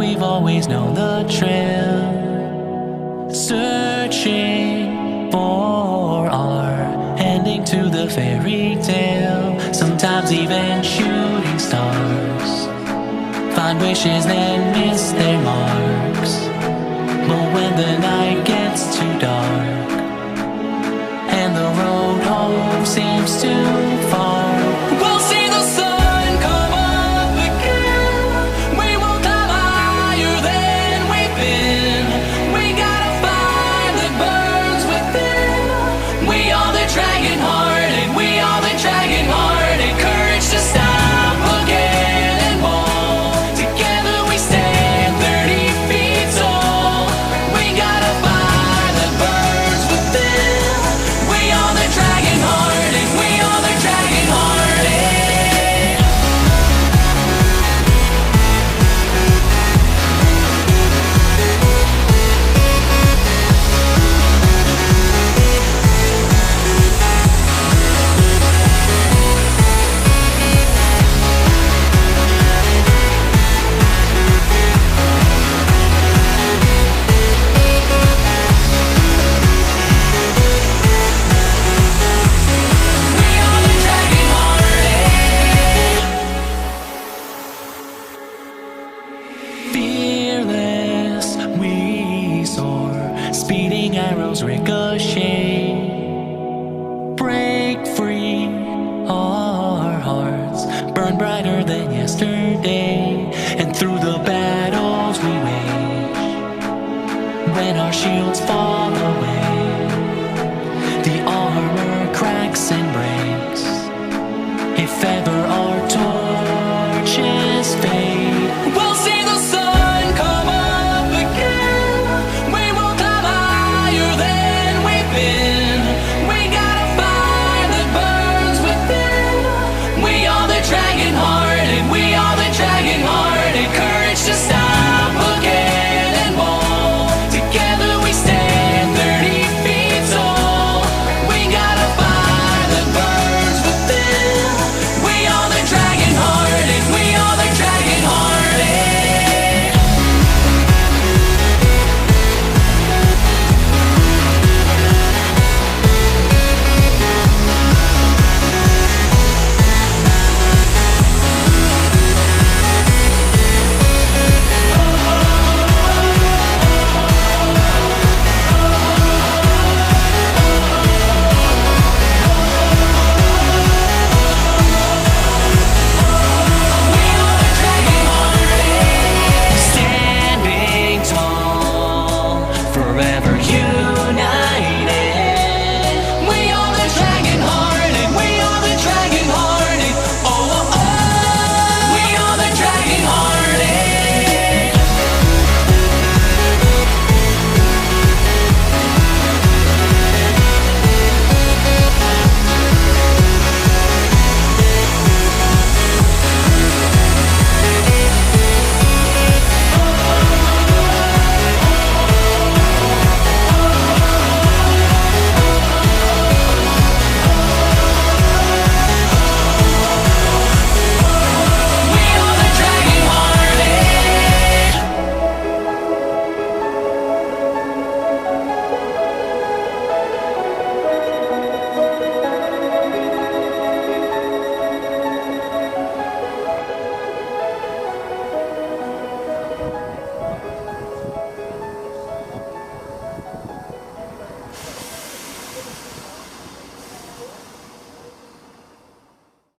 we've always known the trail, searching for our ending to the fairy tale. Sometimes even shooting stars find wishes then miss their marks. But when the night gets too dark and the road home seems too far, we'll see the sun come up again. We will climb higher than we've been. We got a fire that burns within. We are the Dragonhearted, we are the Dragonhearted. Courage to stop again and wall. Together we stand 30 feet tall. We got a fire that burns within. We are the Dragonhearted, we are the Dragonhearted. We are the Dragonhearted. Fearless, we soar, speeding arrows ricochet. Break free, our hearts burn brighter than yesterday. And through the battles we wage, when our shields fall away, the armor cracks and breaks. If ever